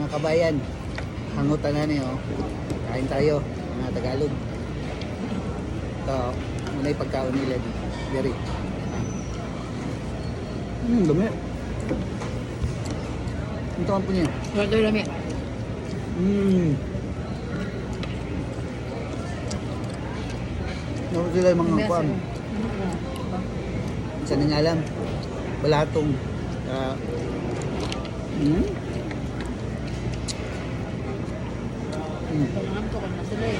mga kabayan. Hangutan na niyo. Kain tayo, mga Tagalog. Ito, muna yung pagkaon nila dito. Very. Dami. Ito ang po niya. Wala dami. Ano sila yung mga kuwan? Isa na nga alam. Balatong. Kailangan ko na sila eh.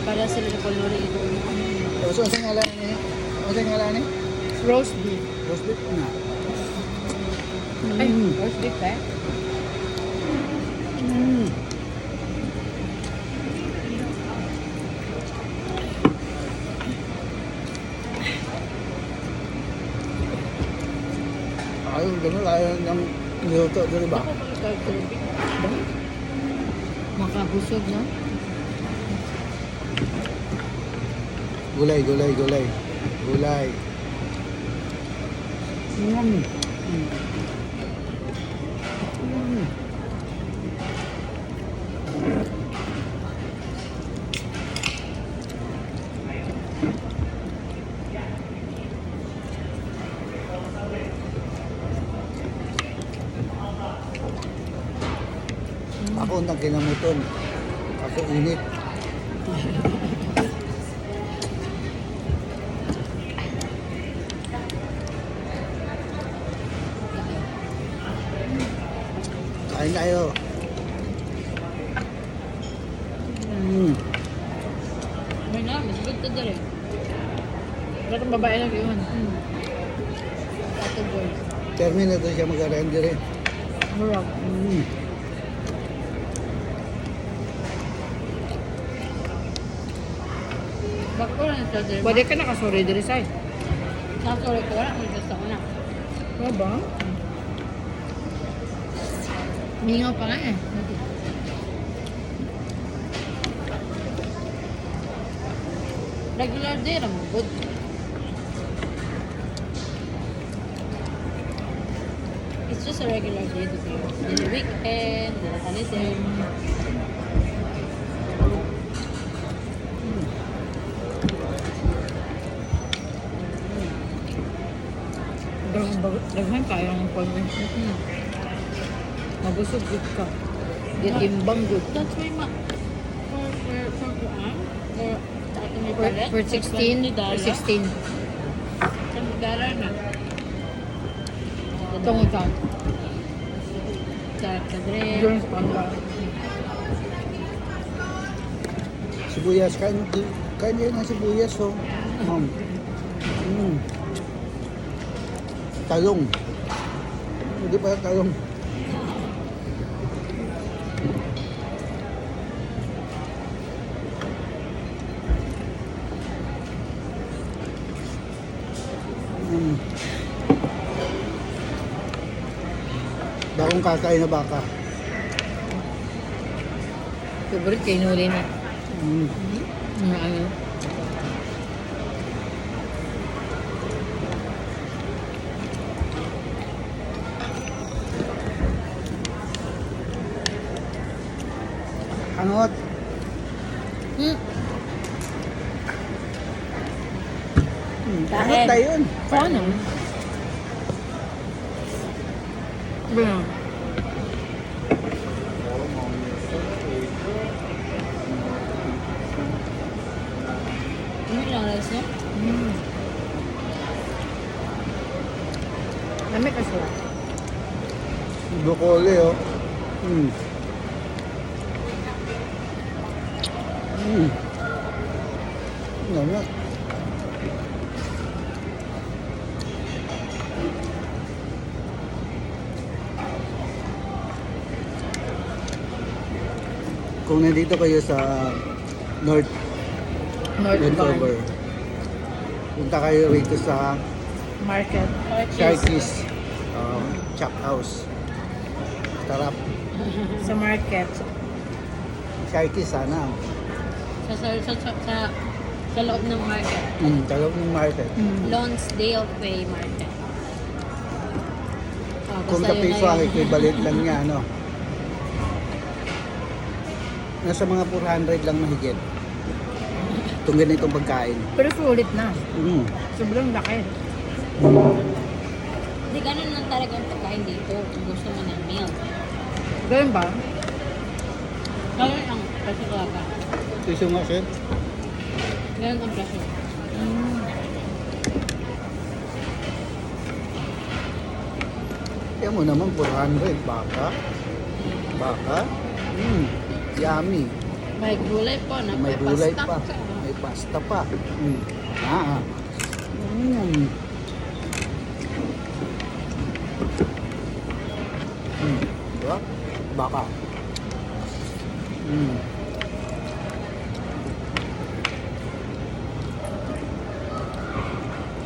Para sila na kolori ito. So, ang ngalan niya? Ang ngalan niya? Roast beef. Roast beef na. Ay, roast beef eh. Ayaw, gano'n. Ayaw ng niluto, di ba? Ako pagka-tubig. Makabusog, no? Gulay, gulay, gulay. Gulay. Ako ang kinamuton. Ako init. Kain tayo. May na, mas good to dali. Wala kang babae lang yun. Tato boy. Terminator siya mag-render eh. Murag. Bakit ko lang ito dali? Pwede ka nakasuri diri sa'yo. Nakasuri ko wala. May gusto ko na. Ano ba? Mingaw pa nga eh. Regular day lang. Good. It's just a regular day to be. In the weekend, the holiday. Daghan tayo ng pag-wish. Mabusog good ka. Gitimbang good. That's why for Kuan, sa ating may palet, For 16. For 16. Sa Megara na. Tungod ka. Sa Kadre. Doon sa pangka. Sibuyas. Kain niya ng sibuyas oh. Talong. Hindi pa talong. Bagong kakain na baka. Favorite kayo nuli na. Mga ano. Angot. Angot na yun. Paano? Ba? Ano lang rice niya? Dami ka siya. Broccoli oh. Ano? Kung nandito kayo sa North Vancouver, punta kayo rito sa Market. Sharky's Chop House. Sarap. Sa market. Sharky's sana. Sa loob ng market. Talog ng market. Lonsdale Way Market. Kung basta sa yun piso na ang yun. equivalent lang niya, ano. Nasa mga 400 lang mahigit. Itong ganitong pagkain. Pero sulit na. Mm. Sobrang laki. Hindi, ganun lang talaga ang pagkain dito. Kung gusto mo ng meal. Ganun ba? Ganun ang presyo talaga. Piso nga, sir. Ganun ang presyo. Kaya mo naman, 400. Baka. Baka. Yummy. May gulay po na May gulay pasta pa. May pasta pa. Ah. Diba? Baka.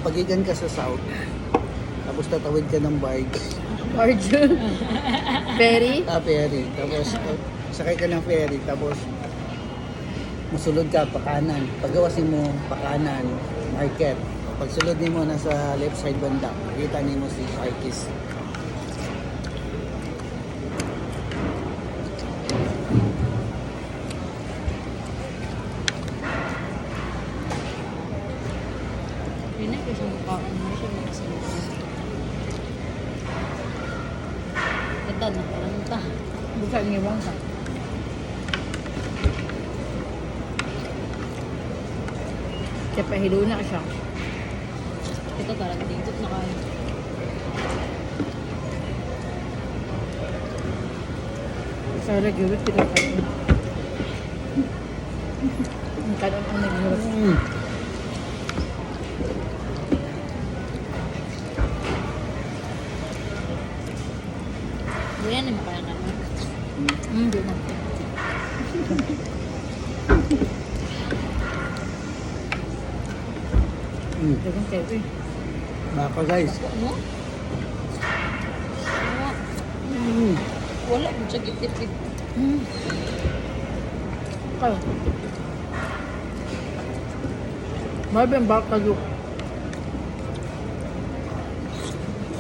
Pagigan ka sa south, tapos tatawid ka ng barge, Large. Ferry. ferry, tapos sakay ka ng ferry, tapos masulod ka pa kanan. Pagawasin mo pa kanan, market. Pagsulod mo nasa left side banda, kita mo si Sharkies. Yun na, kasi mukhaan mo siya makasalita. Ito, nakalanta. Buka niwang ka. Kaya pahilo na siya. Ito talaga dito na kayo. Sa regular kita kayo. Ang kanon ang naghirap. Yan, yung mukhaan ka na. Hindi na. Dagang kayo eh. Baka guys. Ano? Wala mo siya gitipid. Kayo. Marvin baka kayo.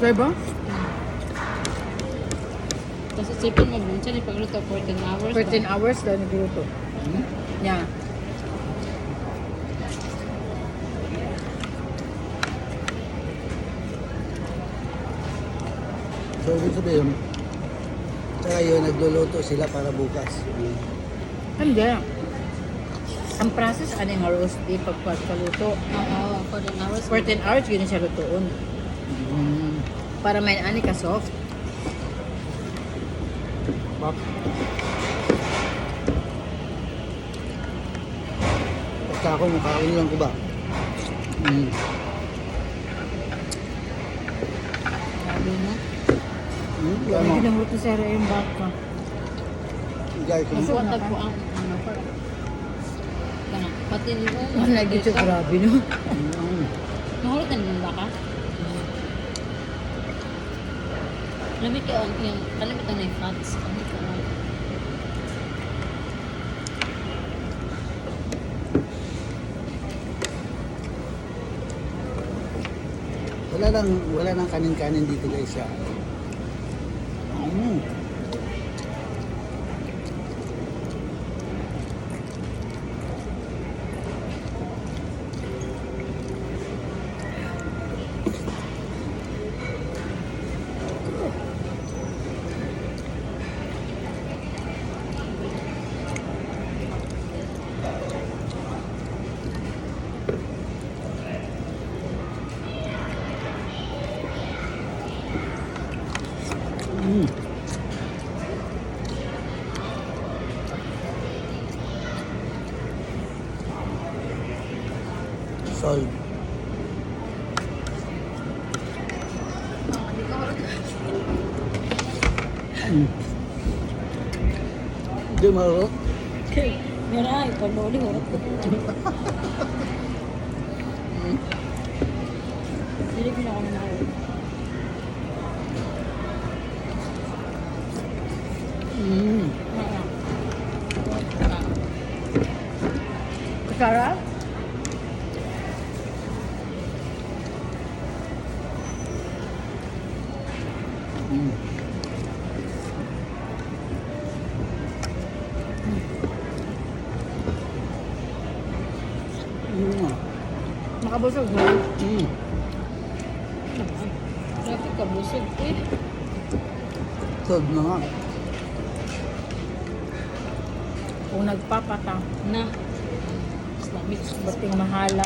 Kaya ba? Kasi sipin mo, minsan ipagluto 14 hours. 14 hours daw nagluto. Yeah. So, ibig sabihin, tsaka yun, nagluluto sila para bukas. Hindi. Ang process, ano yung roast beef pagkaluto. Oo, 14 hours. 14 hours, yun siya lutoon. Para may ani ka soft. Bak. Basta ako, mukhaon lang ko ba? Sabi mo. Ano ginamot ni Sarah yung baka? Guys, Kasi watag po ang ano pa. Kana, pati nyo. Ang lagi siya grabe no? Nahulog na nila ka? Lamig ka yung kalimit na yung fats. Ano ka na? wala nang kanin-kanin dito guys. Solve. Hindi marot. Okay. Meron, pag-uli ko. Hindi ko na ako nahulog. Sarah? Makabusog mo. Grabe ka, busog eh. Sold na nga. Kung nagpapata, Na. Islamic. bating mahala.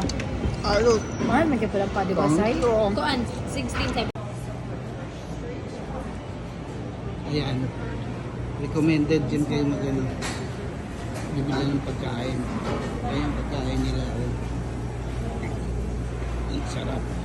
Ayos. Mahal, may pala pa, di ba, Sai? Kuan, 16, 7. Ayan. Recommended din kayo mag-ano. Bibili ng pagkain. Ayan, pagkain nila. Oh. Ang sarap.